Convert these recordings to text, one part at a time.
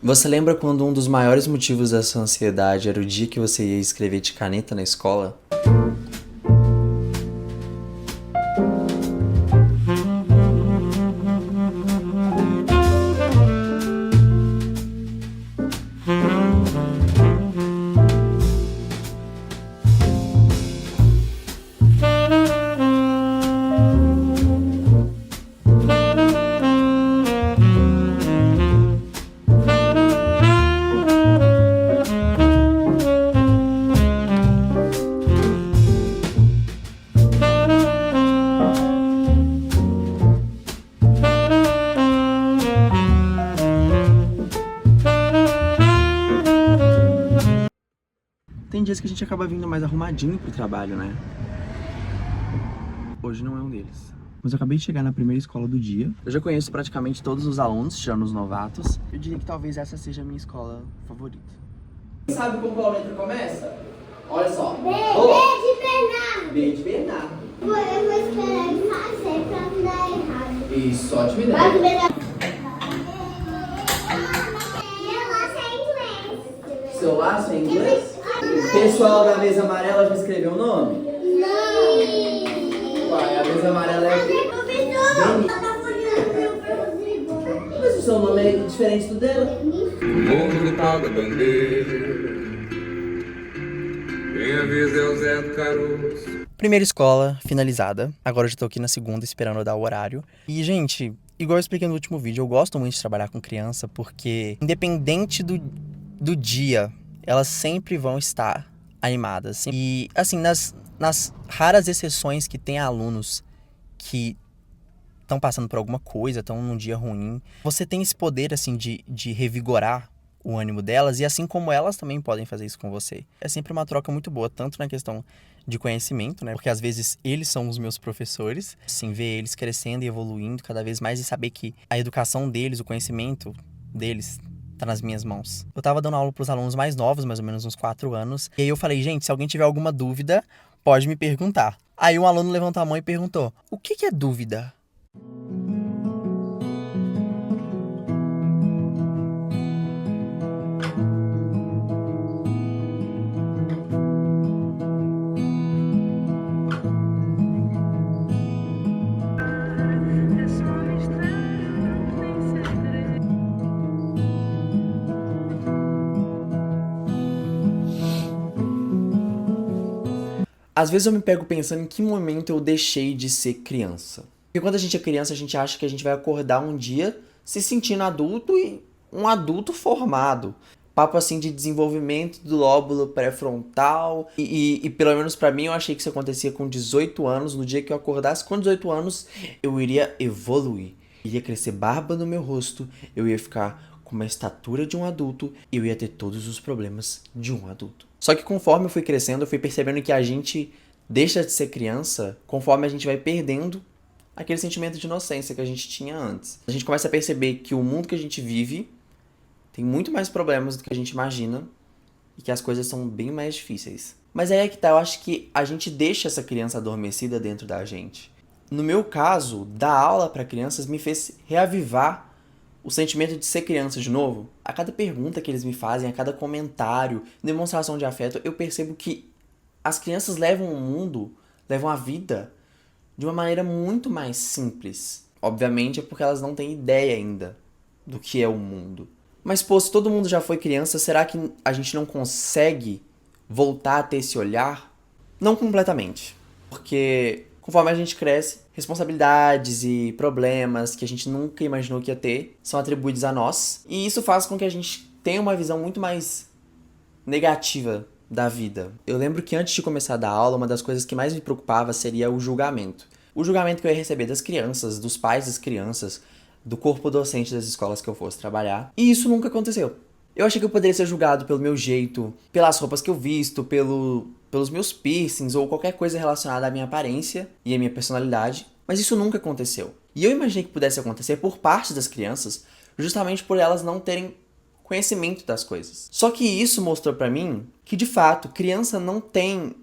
Você lembra quando um dos maiores motivos da sua ansiedade era o dia que você ia escrever de caneta na escola? Tem dias que a gente acaba vindo mais arrumadinho pro trabalho, né? Hoje não é um deles. Mas eu acabei de chegar na primeira escola do dia. Eu já conheço praticamente todos os alunos, tirando os novatos. Eu diria que talvez essa seja a minha escola favorita. Sabe como a letra começa? Olha só. B de Bernardo. B de Bernardo. Eu vou esperar ele fazer pra não dar errado. Isso, ótima ideia. Vai, Bernardo. Meu laço é inglês. Seu laço é inglês? O pessoal da mesa amarela já escreveu o nome? Não. Uai, a mesa amarela é... Mas o seu nome é diferente do dela. Morro do pau da bandeira. Quem avisa é o Zé do Caroço. Primeira escola finalizada. Agora eu já tô aqui na segunda esperando dar o horário. E, gente, igual eu expliquei no último vídeo, eu gosto muito de trabalhar com criança porque, independente do dia, elas sempre vão estar animadas. E, assim, nas raras exceções que tem alunos que estão passando por alguma coisa, estão num dia ruim, você tem esse poder, assim, de revigorar o ânimo delas, e assim como elas também podem fazer isso com você. É sempre uma troca muito boa, tanto na questão de conhecimento, né? Porque às vezes eles são os meus professores, assim, ver eles crescendo e evoluindo cada vez mais e saber que a educação deles, o conhecimento deles tá nas minhas mãos. Eu tava dando aula pros alunos mais novos, mais ou menos uns 4 anos, e aí eu falei, gente, se alguém tiver alguma dúvida, pode me perguntar. Aí um aluno levantou a mão e perguntou, o que é dúvida? Às vezes eu me pego pensando em que momento eu deixei de ser criança. Porque quando a gente é criança, a gente acha que a gente vai acordar um dia se sentindo adulto e um adulto formado. Papo assim de desenvolvimento do lóbulo pré-frontal. E pelo menos pra mim eu achei que isso acontecia com 18 anos. No dia que eu acordasse com 18 anos, eu iria evoluir. Iria crescer barba no meu rosto, eu ia ficar com uma estatura de um adulto e eu ia ter todos os problemas de um adulto. Só que conforme eu fui crescendo, eu fui percebendo que a gente deixa de ser criança conforme a gente vai perdendo aquele sentimento de inocência que a gente tinha antes. A gente começa a perceber que o mundo que a gente vive tem muito mais problemas do que a gente imagina e que as coisas são bem mais difíceis. Mas aí é que tá, eu acho que a gente deixa essa criança adormecida dentro da gente. No meu caso, dar aula para crianças me fez reavivar o sentimento de ser criança de novo. A cada pergunta que eles me fazem, a cada comentário, demonstração de afeto, eu percebo que as crianças levam o mundo, levam a vida de uma maneira muito mais simples. Obviamente é porque elas não têm ideia ainda do que é o mundo. Mas, pô, se todo mundo já foi criança, será que a gente não consegue voltar a ter esse olhar? Não completamente. Porque conforme a gente cresce, responsabilidades e problemas que a gente nunca imaginou que ia ter são atribuídos a nós. E isso faz com que a gente tenha uma visão muito mais negativa da vida. Eu lembro que antes de começar a dar aula, uma das coisas que mais me preocupava seria o julgamento. O julgamento que eu ia receber das crianças, dos pais das crianças, do corpo docente das escolas que eu fosse trabalhar. E isso nunca aconteceu. Eu achei que eu poderia ser julgado pelo meu jeito, pelas roupas que eu visto, pelos meus piercings ou qualquer coisa relacionada à minha aparência e à minha personalidade, mas isso nunca aconteceu. E eu imaginei que pudesse acontecer por parte das crianças, justamente por elas não terem conhecimento das coisas. Só que isso mostrou pra mim que, de fato, criança não tem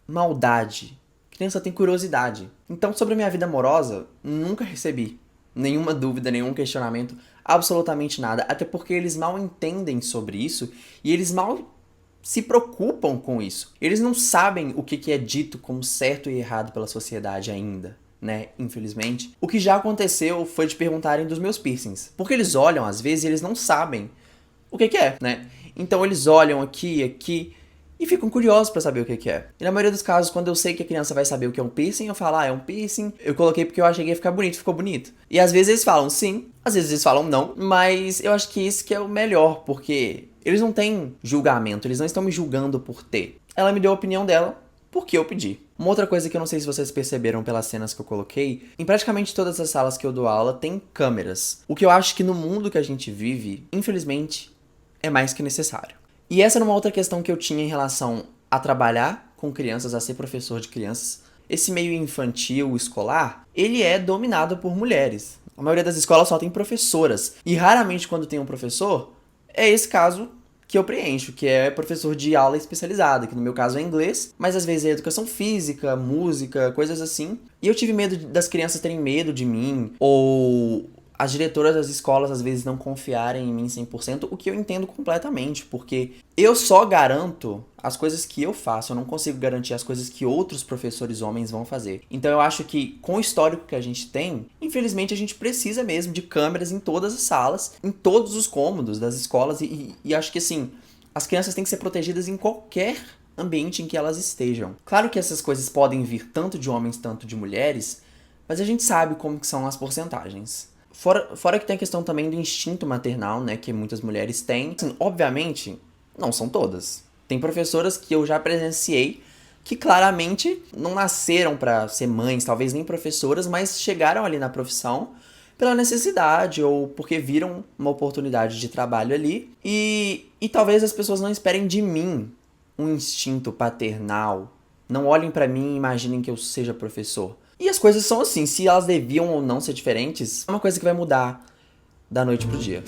maldade. Criança tem curiosidade. Então, sobre a minha vida amorosa, nunca recebi nenhuma dúvida, nenhum questionamento absolutamente nada, até porque eles mal entendem sobre isso e eles mal se preocupam com isso. Eles não sabem o que é dito como certo e errado pela sociedade ainda, né? Infelizmente. O que já aconteceu foi de perguntarem dos meus piercings. Porque eles olham, às vezes, e eles não sabem o que é, né? Então eles olham aqui, e ficam curiosos pra saber o que é. E na maioria dos casos, quando eu sei que a criança vai saber o que é um piercing, eu falo, é um piercing. Eu coloquei porque eu achei que ia ficar bonito, ficou bonito. E às vezes eles falam sim, às vezes eles falam não, mas eu acho que isso que é o melhor, porque eles não têm julgamento, eles não estão me julgando por ter. Ela me deu a opinião dela porque eu pedi. Uma outra coisa que eu não sei se vocês perceberam pelas cenas que eu coloquei, em praticamente todas as salas que eu dou aula tem câmeras. O que eu acho que no mundo que a gente vive, infelizmente, é mais que necessário. E essa era uma outra questão que eu tinha em relação a trabalhar com crianças, a ser professor de crianças. Esse meio infantil, escolar, ele é dominado por mulheres. A maioria das escolas só tem professoras. E raramente quando tem um professor, é esse caso que eu preencho, que é professor de aula especializada, que no meu caso é inglês, mas às vezes é educação física, música, coisas assim. E eu tive medo das crianças terem medo de mim, ou as diretoras das escolas às vezes não confiarem em mim 100%, o que eu entendo completamente, porque eu só garanto as coisas que eu faço, eu não consigo garantir as coisas que outros professores homens vão fazer. Então eu acho que com o histórico que a gente tem, infelizmente a gente precisa mesmo de câmeras em todas as salas, em todos os cômodos das escolas, e acho que assim, as crianças têm que ser protegidas em qualquer ambiente em que elas estejam. Claro que essas coisas podem vir tanto de homens, tanto de mulheres, mas a gente sabe como que são as porcentagens. Fora que tem a questão também do instinto maternal, né, que muitas mulheres têm. Assim, obviamente, não são todas. Tem professoras que eu já presenciei que claramente não nasceram para ser mães, talvez nem professoras, mas chegaram ali na profissão pela necessidade ou porque viram uma oportunidade de trabalho ali. E talvez as pessoas não esperem de mim um instinto paternal. Não olhem para mim e imaginem que eu seja professor. E as coisas são assim, se elas deviam ou não ser diferentes, é uma coisa que vai mudar da noite pro dia.